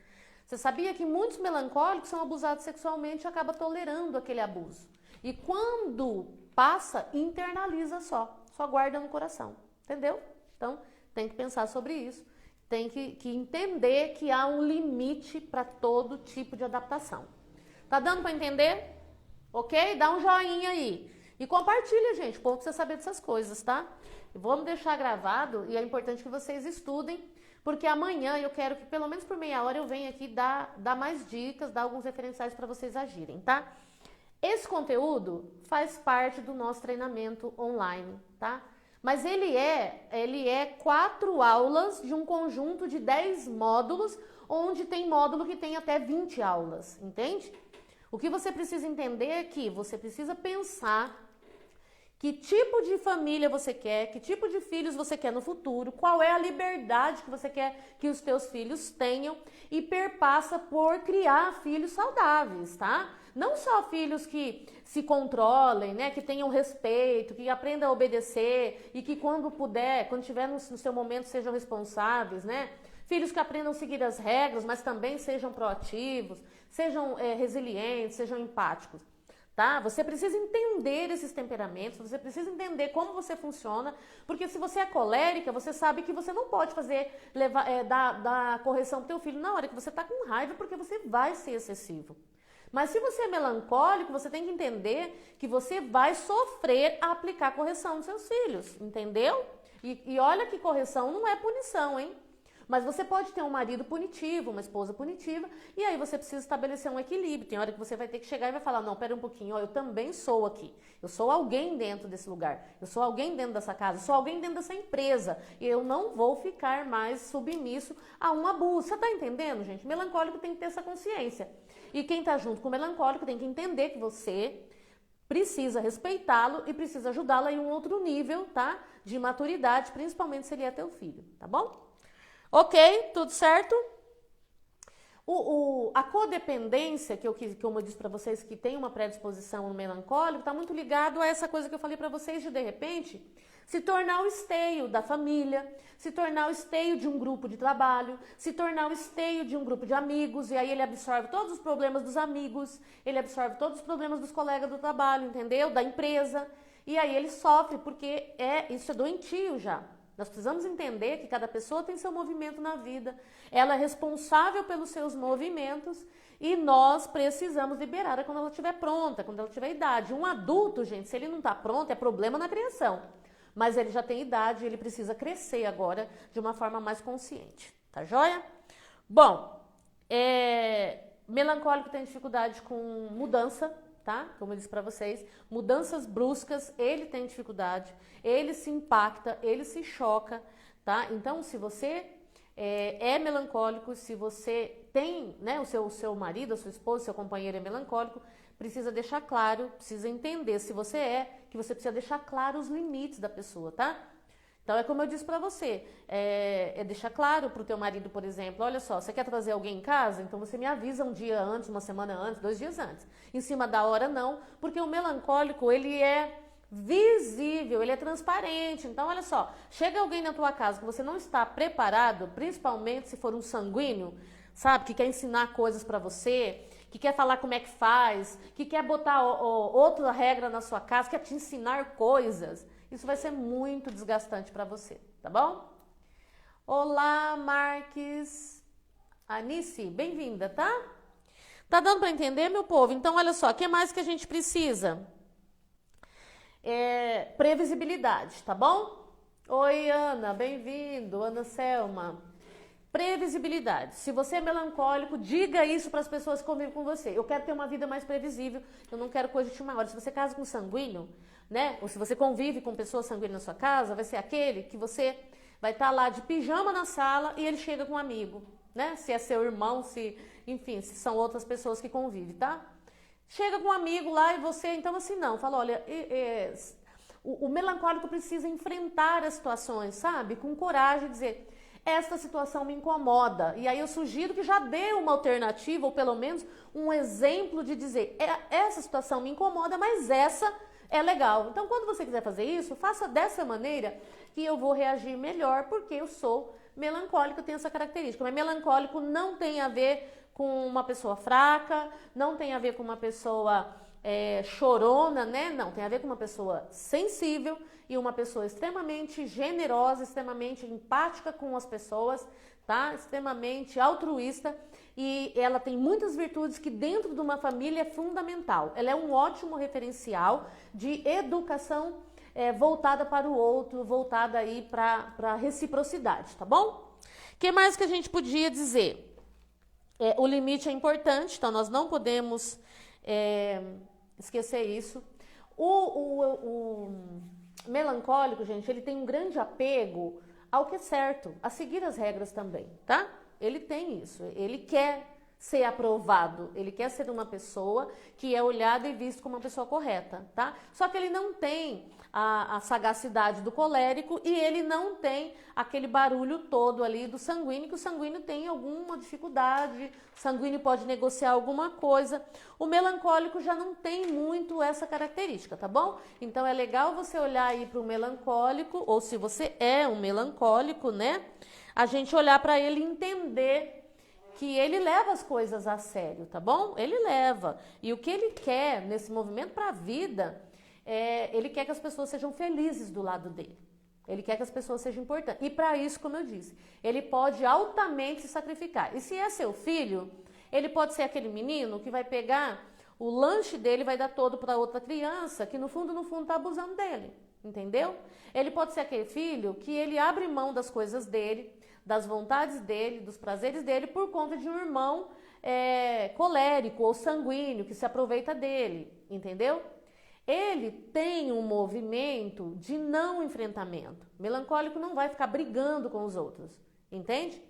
Você sabia que muitos melancólicos são abusados sexualmente e acabam tolerando aquele abuso. E quando passa, internaliza só guarda no coração, entendeu? Então, tem que pensar sobre isso. Tem que entender que há um limite para todo tipo de adaptação. Tá dando para entender? Ok? Dá um joinha aí. E compartilha, gente, o povo precisa saber dessas coisas, tá? Vamos deixar gravado e é importante que vocês estudem, porque amanhã eu quero que pelo menos por meia hora eu venha aqui dar mais dicas, dar alguns referenciais para vocês agirem, tá? Esse conteúdo faz parte do nosso treinamento online, tá? Mas ele é 4 aulas de um conjunto de 10 módulos, onde tem módulo que tem até 20 aulas, entende? O que você precisa entender é que você precisa pensar que tipo de família você quer, que tipo de filhos você quer no futuro, qual é a liberdade que você quer que os teus filhos tenham e perpassa por criar filhos saudáveis, tá? Não só filhos que se controlem, né, que tenham respeito, que aprendam a obedecer e que quando puder, quando estiver no seu momento, sejam responsáveis, né? Filhos que aprendam a seguir as regras, mas também sejam proativos, sejam resilientes, sejam empáticos, tá? Você precisa entender esses temperamentos, você precisa entender como você funciona, porque se você é colérica, você sabe que você não pode dar correção pro teu filho na hora que você tá com raiva, porque você vai ser excessivo. Mas se você é melancólico, você tem que entender que você vai sofrer a aplicar correção nos seus filhos, entendeu? E olha que correção não é punição, hein? Mas você pode ter um marido punitivo, uma esposa punitiva, e aí você precisa estabelecer um equilíbrio. Tem hora que você vai ter que chegar e vai falar, não, pera um pouquinho, ó, eu também sou aqui. Eu sou alguém dentro desse lugar, eu sou alguém dentro dessa casa, eu sou alguém dentro dessa empresa. E eu não vou ficar mais submisso a um abuso. Você tá entendendo, gente? Melancólico tem que ter essa consciência. E quem tá junto com o melancólico tem que entender que você precisa respeitá-lo e precisa ajudá-lo em um outro nível, tá? De maturidade, principalmente se ele é teu filho, tá bom? Ok, tudo certo? A codependência, como eu disse para vocês, que tem uma predisposição no melancólico, está muito ligado a essa coisa que eu falei para vocês de repente, se tornar o esteio da família, se tornar o esteio de um grupo de trabalho, se tornar o esteio de um grupo de amigos, e aí ele absorve todos os problemas dos amigos, ele absorve todos os problemas dos colegas do trabalho, entendeu? Da empresa, e aí ele sofre, porque isso é doentio já. Nós precisamos entender que cada pessoa tem seu movimento na vida, ela é responsável pelos seus movimentos e nós precisamos liberar quando ela estiver pronta, quando ela tiver idade. Um adulto, gente, se ele não está pronto, é problema na criação, mas ele já tem idade e ele precisa crescer agora de uma forma mais consciente, tá joia? Bom, melancólico tem dificuldade com mudança, tá? Como eu disse para vocês, mudanças bruscas, ele tem dificuldade, ele se impacta, ele se choca, tá? Então, se você é melancólico, se você tem, né, o seu marido, a sua esposa, seu companheiro é melancólico, precisa deixar claro, precisa entender se você que você precisa deixar claro os limites da pessoa, tá? Então, é como eu disse pra você, deixar claro pro teu marido, por exemplo, olha só, você quer trazer alguém em casa? Então, você me avisa um dia antes, uma semana antes, 2 dias antes. Em cima da hora, não, porque o melancólico, ele é visível, ele é transparente. Então, olha só, chega alguém na tua casa que você não está preparado, principalmente se for um sanguíneo, sabe, que quer ensinar coisas pra você, que quer falar como é que faz, que quer botar outra regra na sua casa, quer te ensinar coisas. Isso vai ser muito desgastante para você, tá bom? Olá, Marques. Anice, bem-vinda, tá? Tá dando para entender, meu povo? Então, olha só, o que mais que a gente precisa? Previsibilidade, tá bom? Oi, Ana, bem-vindo. Ana Selma. Previsibilidade. Se você é melancólico, diga isso para as pessoas que convivem com você. Eu quero ter uma vida mais previsível, eu não quero coisa de última hora. Se você casa com sanguíneo, né? Ou se você convive com pessoas sanguíneas na sua casa, vai ser aquele que você vai estar lá de pijama na sala e ele chega com um amigo, né? Se é seu irmão, enfim, se são outras pessoas que convivem, tá? Chega com um amigo lá e você, então assim, não, fala, olha, o melancólico precisa enfrentar as situações, sabe? Com coragem, dizer, esta situação me incomoda. E aí eu sugiro que já dê uma alternativa, ou pelo menos um exemplo de dizer, essa situação me incomoda, mas essa é legal. Então, quando você quiser fazer isso, faça dessa maneira que eu vou reagir melhor, porque eu sou melancólico, eu tenho essa característica. Mas melancólico não tem a ver com uma pessoa fraca, não tem a ver com uma pessoa chorona, né? Não, tem a ver com uma pessoa sensível e uma pessoa extremamente generosa, extremamente empática com as pessoas, tá? Extremamente altruísta, e ela tem muitas virtudes que dentro de uma família é fundamental. Ela é um ótimo referencial de educação voltada para o outro, voltada aí para reciprocidade, tá bom? O que mais que a gente podia dizer? O limite é importante, então nós não podemos esquecer isso. O melancólico, gente, ele tem um grande apego ao que é certo, a seguir as regras também, tá? Ele tem isso, ele quer ser aprovado, ele quer ser uma pessoa que é olhada e vista como uma pessoa correta, tá? Só que ele não tem a sagacidade do colérico e ele não tem aquele barulho todo ali do sanguíneo, que o sanguíneo tem alguma dificuldade, o sanguíneo pode negociar alguma coisa. O melancólico já não tem muito essa característica, tá bom? Então é legal você olhar aí para o melancólico, ou se você é um melancólico, né? A gente olhar para ele e entender que ele leva as coisas a sério, tá bom? Ele leva. E o que ele quer nesse movimento para a vida, ele quer que as pessoas sejam felizes do lado dele. Ele quer que as pessoas sejam importantes. E para isso, como eu disse, ele pode altamente se sacrificar. E se é seu filho, ele pode ser aquele menino que vai pegar o lanche dele, vai dar todo para outra criança que no fundo está abusando dele. Entendeu? Ele pode ser aquele filho que ele abre mão das coisas dele, das vontades dele, dos prazeres dele, por conta de um irmão colérico ou sanguíneo que se aproveita dele, entendeu? Ele tem um movimento de não enfrentamento. Melancólico não vai ficar brigando com os outros, entende?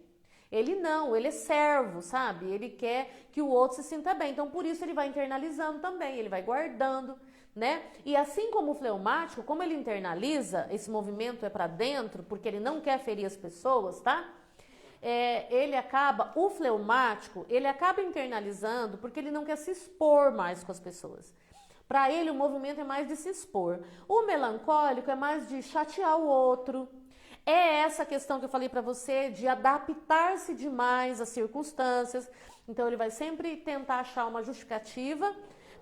Ele é servo, sabe? Ele quer que o outro se sinta bem, então por isso ele vai internalizando também, ele vai guardando, né? E assim como o fleumático, como ele internaliza, esse movimento é para dentro, porque ele não quer ferir as pessoas, tá? o fleumático, ele acaba internalizando porque ele não quer se expor mais com as pessoas. Para ele, o movimento é mais de se expor. O melancólico é mais de chatear o outro. É essa questão que eu falei para você de adaptar-se demais às circunstâncias. Então, ele vai sempre tentar achar uma justificativa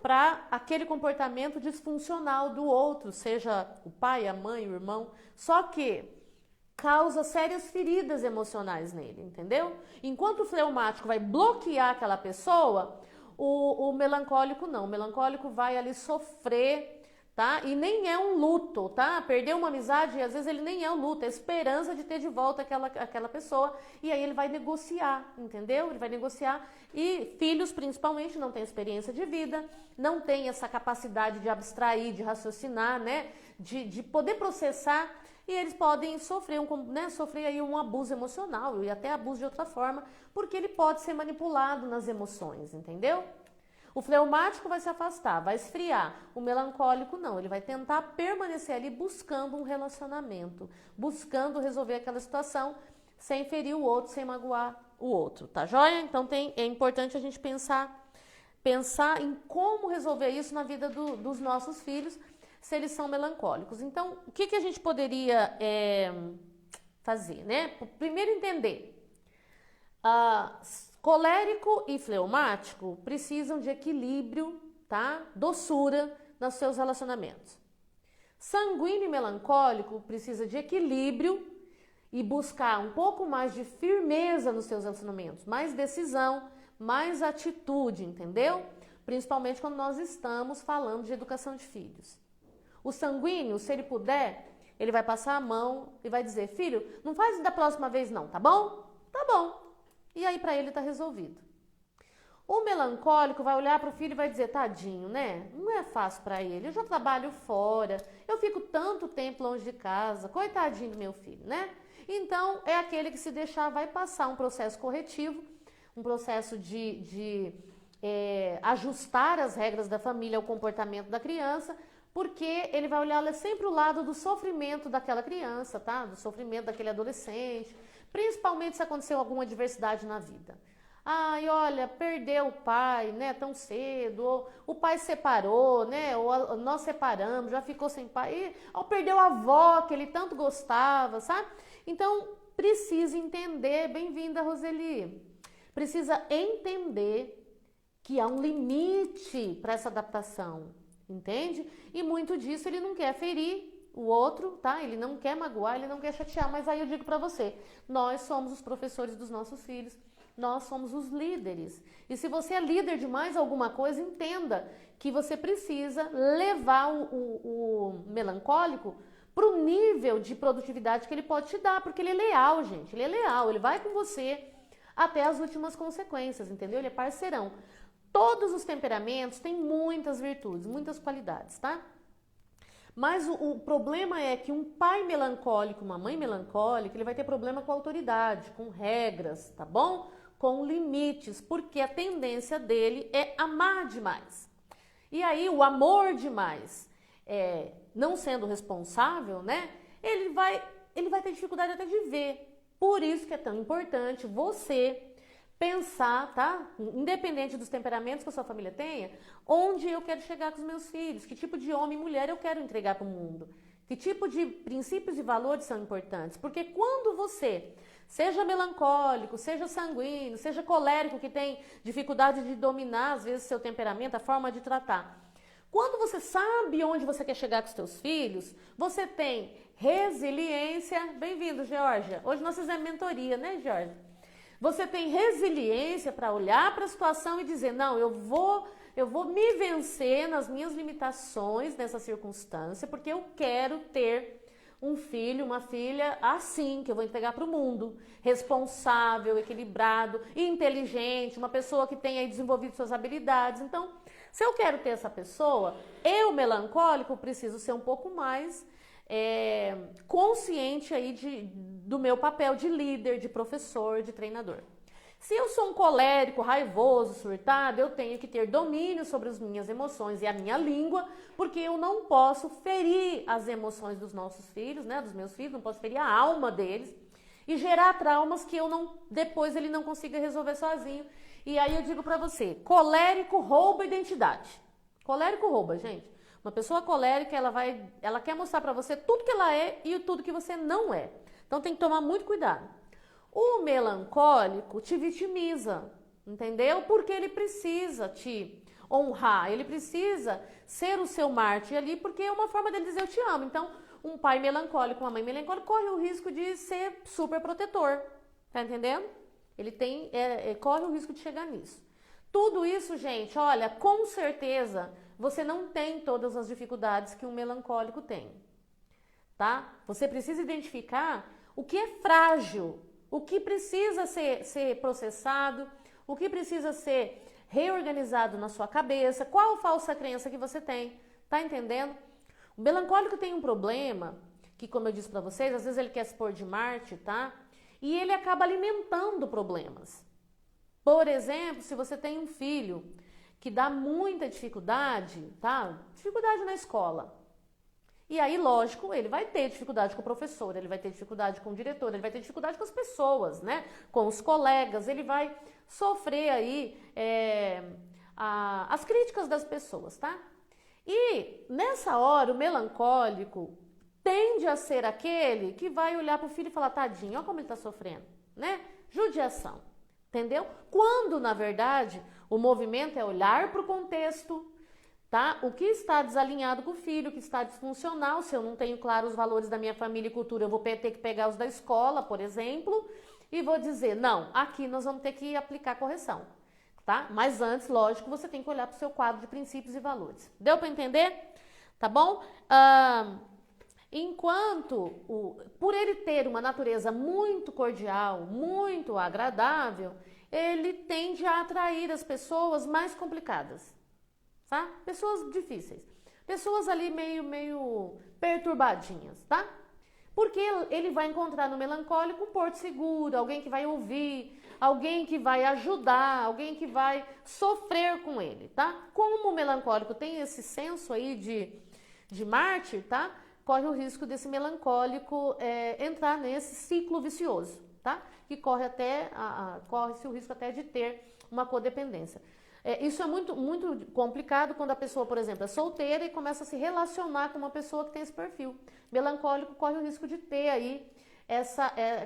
para aquele comportamento disfuncional do outro, seja o pai, a mãe, o irmão. Só que causa sérias feridas emocionais nele, entendeu? Enquanto o fleumático vai bloquear aquela pessoa, o melancólico não. O melancólico vai ali sofrer, tá? E nem é um luto, tá? Perder uma amizade, às vezes ele nem é um luto, é a esperança de ter de volta aquela pessoa. E aí ele vai negociar, entendeu? Ele vai negociar. E filhos, principalmente, não têm experiência de vida, não têm essa capacidade de abstrair, de raciocinar, né? De poder processar. E eles podem sofrer sofrer aí um abuso emocional e até abuso de outra forma, porque ele pode ser manipulado nas emoções, entendeu? O fleumático vai se afastar, vai esfriar. O melancólico não, ele vai tentar permanecer ali buscando um relacionamento, buscando resolver aquela situação sem ferir o outro, sem magoar o outro, tá joia? Então é importante a gente pensar em como resolver isso na vida dos nossos filhos, se eles são melancólicos. Então, o que a gente poderia fazer, né? Primeiro entender, colérico e fleumático precisam de equilíbrio, tá? Doçura nos seus relacionamentos. Sanguíneo e melancólico precisa de equilíbrio e buscar um pouco mais de firmeza nos seus relacionamentos, mais decisão, mais atitude, entendeu? Principalmente quando nós estamos falando de educação de filhos. O sanguíneo, se ele puder, ele vai passar a mão e vai dizer, filho, não faz da próxima vez não, tá bom? Tá bom. E aí para ele tá resolvido. O melancólico vai olhar para o filho e vai dizer, tadinho, né? Não é fácil para ele, eu já trabalho fora, eu fico tanto tempo longe de casa, coitadinho do meu filho, né? Então, é aquele que se deixar vai passar um processo corretivo, um processo de ajustar as regras da família ao comportamento da criança, porque ele vai olhar sempre o lado do sofrimento daquela criança, tá? Do sofrimento daquele adolescente, principalmente se aconteceu alguma adversidade na vida. Ai, olha, perdeu o pai, né, tão cedo, ou o pai separou, né, ou nós separamos, já ficou sem pai, ou perdeu a avó que ele tanto gostava, sabe? Então, precisa entender, bem-vinda, Roseli, precisa entender que há um limite para essa adaptação. Entende? E muito disso ele não quer ferir o outro, tá? Ele não quer magoar, ele não quer chatear, mas aí eu digo pra você, nós somos os professores dos nossos filhos, nós somos os líderes. E se você é líder de mais alguma coisa, entenda que você precisa levar o melancólico pro nível de produtividade que ele pode te dar, porque ele é leal, gente, ele é leal, ele vai com você até as últimas consequências, entendeu? Ele é parceirão. Todos os temperamentos têm muitas virtudes, muitas qualidades, tá? Mas o problema é que um pai melancólico, uma mãe melancólica, ele vai ter problema com a autoridade, com regras, tá bom? Com limites, porque a tendência dele é amar demais. E aí o amor demais, não sendo responsável, né? Ele vai ter dificuldade até de ver. Por isso que é tão importante você pensar, tá? Independente dos temperamentos que a sua família tenha, onde eu quero chegar com os meus filhos, que tipo de homem e mulher eu quero entregar para o mundo, que tipo de princípios e valores são importantes, porque quando você, seja melancólico, seja sanguíneo, seja colérico, que tem dificuldade de dominar às vezes seu temperamento, a forma de tratar, quando você sabe onde você quer chegar com os seus filhos, você tem resiliência, bem-vindo, Georgia, hoje nós fizemos mentoria, né, Georgia? Você tem resiliência para olhar para a situação e dizer, não, eu vou me vencer nas minhas limitações nessa circunstância, porque eu quero ter um filho, uma filha assim, que eu vou entregar para o mundo, responsável, equilibrado, inteligente, uma pessoa que tenha desenvolvido suas habilidades. Então, se eu quero ter essa pessoa, eu, melancólico, preciso ser um pouco mais consciente aí do meu papel de líder, de professor, de treinador. Se eu sou um colérico, raivoso, surtado, eu tenho que ter domínio sobre as minhas emoções e a minha língua, porque eu não posso ferir as emoções dos nossos filhos, né, dos meus filhos, não posso ferir a alma deles. e gerar traumas que depois ele não consiga resolver sozinho. E aí eu digo pra você, colérico rouba identidade. Colérico rouba, gente. Uma pessoa colérica, ela quer mostrar pra você tudo que ela é e tudo que você não é. Então tem que tomar muito cuidado. O melancólico te vitimiza, entendeu? Porque ele precisa te honrar, ele precisa ser o seu mártir ali, porque é uma forma dele dizer eu te amo. Então, um pai melancólico, uma mãe melancólica corre o risco de ser super protetor, tá entendendo? Ele corre o risco de chegar nisso. Tudo isso, gente, olha, com certeza você não tem todas as dificuldades que um melancólico tem, tá? Você precisa identificar o que é frágil, o que precisa ser processado, o que precisa ser reorganizado na sua cabeça, qual falsa crença que você tem, tá entendendo? O melancólico tem um problema, que como eu disse pra vocês, às vezes ele quer se pôr de mártir, tá? E ele acaba alimentando problemas. Por exemplo, se você tem um filho que dá muita dificuldade, tá? Dificuldade na escola. E aí, lógico, ele vai ter dificuldade com o professor, ele vai ter dificuldade com o diretor, ele vai ter dificuldade com as pessoas, né? Com os colegas, ele vai sofrer aí as críticas das pessoas, tá? E nessa hora, o melancólico tende a ser aquele que vai olhar pro filho e falar, tadinho, olha como ele tá sofrendo, né? Judiação, entendeu? Quando, na verdade, o movimento é olhar pro contexto, tá? O que está desalinhado com o filho, o que está disfuncional, se eu não tenho claro os valores da minha família e cultura, eu vou ter que pegar os da escola, por exemplo, e vou dizer, não, aqui nós vamos ter que aplicar correção, tá? Mas antes, lógico, você tem que olhar para o seu quadro de princípios e valores. Deu para entender? Tá bom? Por ele ter uma natureza muito cordial, muito agradável, ele tende a atrair as pessoas mais complicadas. Tá? Pessoas difíceis, pessoas ali meio perturbadinhas, tá? Porque ele vai encontrar no melancólico um porto seguro, alguém que vai ouvir, alguém que vai ajudar, alguém que vai sofrer com ele, tá? Como o melancólico tem esse senso aí de mártir, tá? Corre o risco desse melancólico entrar nesse ciclo vicioso, tá? Que corre-se o risco até de ter uma codependência. Isso é muito, muito complicado quando a pessoa, por exemplo, é solteira e começa a se relacionar com uma pessoa que tem esse perfil. Melancólico corre o risco de ter aí,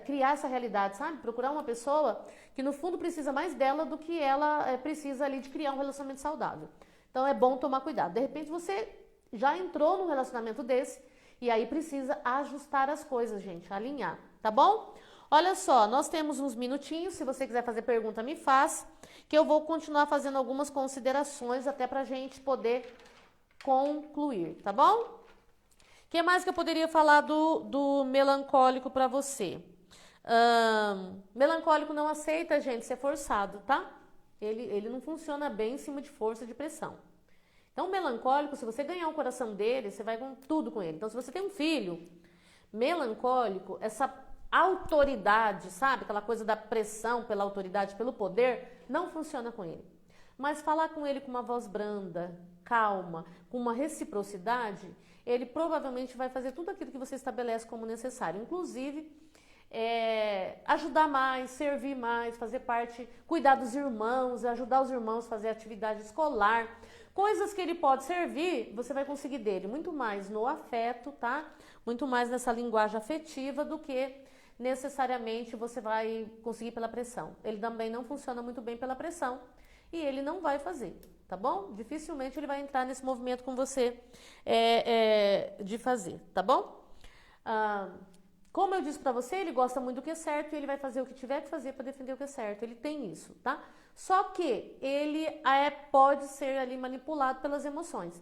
criar essa realidade, sabe? Procurar uma pessoa que no fundo precisa mais dela do que ela precisa ali de criar um relacionamento saudável. Então é bom tomar cuidado. De repente você já entrou num relacionamento desse e aí precisa ajustar as coisas, gente, alinhar, tá bom? Olha só, nós temos uns minutinhos, se você quiser fazer pergunta, me faz, que eu vou continuar fazendo algumas considerações até pra gente poder concluir, tá bom? O que mais que eu poderia falar do melancólico pra você? Melancólico não aceita, gente, ser forçado, tá? Ele não funciona bem em cima de força de pressão. Então, o melancólico, se você ganhar o coração dele, você vai com tudo com ele. Então, se você tem um filho melancólico, essa autoridade, sabe? Aquela coisa da pressão pela autoridade, pelo poder, não funciona com ele. Mas falar com ele com uma voz branda, calma, com uma reciprocidade, ele provavelmente vai fazer tudo aquilo que você estabelece como necessário. Inclusive, ajudar mais, servir mais, fazer parte, cuidar dos irmãos, ajudar os irmãos a fazer atividade escolar. Coisas que ele pode servir, você vai conseguir dele muito mais no afeto, tá? Muito mais nessa linguagem afetiva do que necessariamente você vai conseguir pela pressão. Ele também não funciona muito bem pela pressão e ele não vai fazer, tá bom? Dificilmente ele vai entrar nesse movimento com você de fazer, tá bom? Como eu disse pra você, ele gosta muito do que é certo e ele vai fazer o que tiver que fazer para defender o que é certo. Ele tem isso, tá? Só que ele pode ser ali manipulado pelas emoções.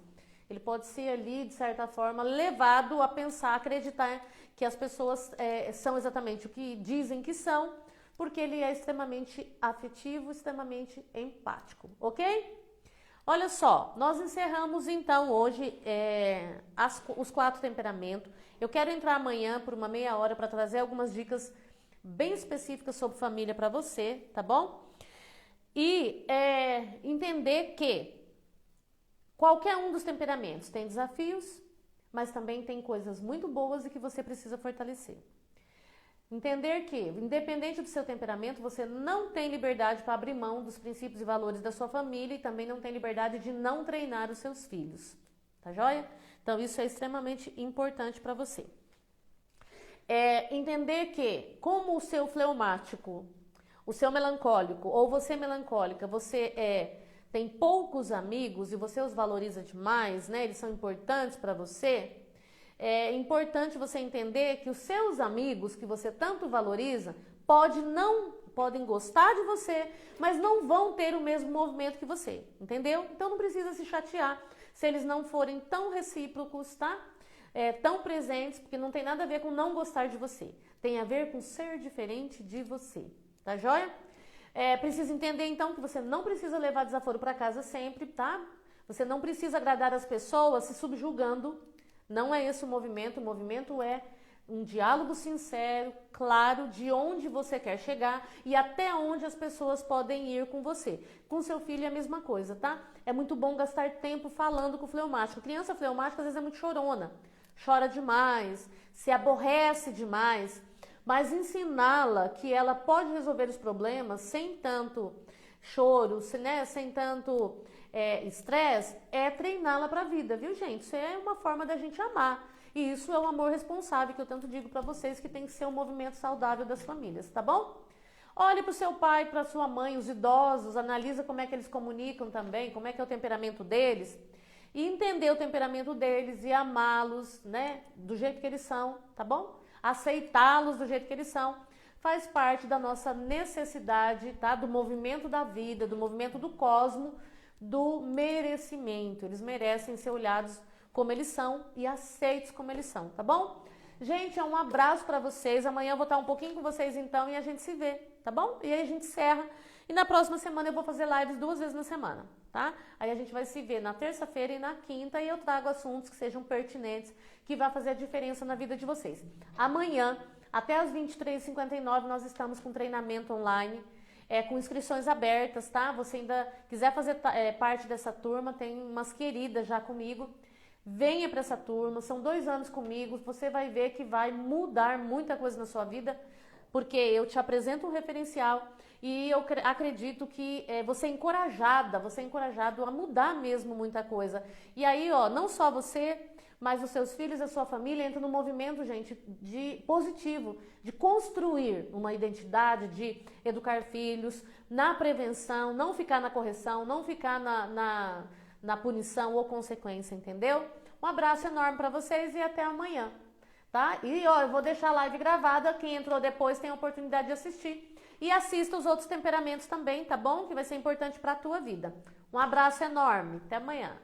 Ele pode ser ali, de certa forma, levado a pensar, acreditar que as pessoas são exatamente o que dizem que são, porque ele é extremamente afetivo, extremamente empático, ok? Olha só, nós encerramos então hoje os 4 temperamentos. Eu quero entrar amanhã por uma meia hora para trazer algumas dicas bem específicas sobre família para você, tá bom? E entender que qualquer um dos temperamentos tem desafios, mas também tem coisas muito boas e que você precisa fortalecer. Entender que, independente do seu temperamento, você não tem liberdade para abrir mão dos princípios e valores da sua família e também não tem liberdade de não treinar os seus filhos. Tá joia? Então, isso é extremamente importante para você. Entender que, como o seu fleumático, o seu melancólico ou você melancólica, você tem poucos amigos e você os valoriza demais, né? Eles são importantes para você. É importante você entender que os seus amigos que você tanto valoriza podem gostar de você, mas não vão ter o mesmo movimento que você, entendeu? Então não precisa se chatear se eles não forem tão recíprocos, tá? Tão presentes, porque não tem nada a ver com não gostar de você. Tem a ver com ser diferente de você, tá joia? Precisa entender então que você não precisa levar desaforo para casa sempre, tá? Você não precisa agradar as pessoas se subjugando. Não é esse o movimento é um diálogo sincero, claro, de onde você quer chegar e até onde as pessoas podem ir com você. Com seu filho é a mesma coisa, tá? É muito bom gastar tempo falando com o fleumático. Criança fleumática às vezes é muito chorona, chora demais, se aborrece demais, mas ensiná-la que ela pode resolver os problemas sem tanto choro, né? Sem tanto estresse, treiná-la para a vida, viu, gente? Isso é uma forma da gente amar. E isso é o amor responsável que eu tanto digo para vocês que tem que ser um movimento saudável das famílias, tá bom? Olhe para o seu pai, para sua mãe, os idosos, analisa como é que eles comunicam também, como é que é o temperamento deles. E entender o temperamento deles e amá-los, né? Do jeito que eles são, tá bom? Aceitá-los do jeito que eles são. Faz parte da nossa necessidade, tá? Do movimento da vida, do movimento do cosmo, do merecimento. Eles merecem ser olhados como eles são e aceitos como eles são, tá bom? Gente, um abraço pra vocês. Amanhã eu vou estar um pouquinho com vocês então e a gente se vê, tá bom? E aí a gente encerra. E na próxima semana eu vou fazer lives 2 vezes na semana, tá? Aí a gente vai se ver na terça-feira e na quinta e eu trago assuntos que sejam pertinentes, que vai fazer a diferença na vida de vocês. Amanhã, até às 23h59, nós estamos com treinamento online, com inscrições abertas, tá? Você ainda quiser fazer parte dessa turma, tem umas queridas já comigo. Venha para essa turma, são 2 anos comigo, você vai ver que vai mudar muita coisa na sua vida, porque eu te apresento um referencial e eu acredito que você é encorajado a mudar mesmo muita coisa. E aí, ó, não só você, mas os seus filhos, a sua família entram no movimento, gente, de positivo, de construir uma identidade, de educar filhos na prevenção, não ficar na correção, não ficar na punição ou consequência, entendeu? Um abraço enorme para vocês e até amanhã, tá? E ó, eu vou deixar a live gravada, quem entrou depois tem a oportunidade de assistir. E assista os outros temperamentos também, tá bom? Que vai ser importante para a tua vida. Um abraço enorme, até amanhã.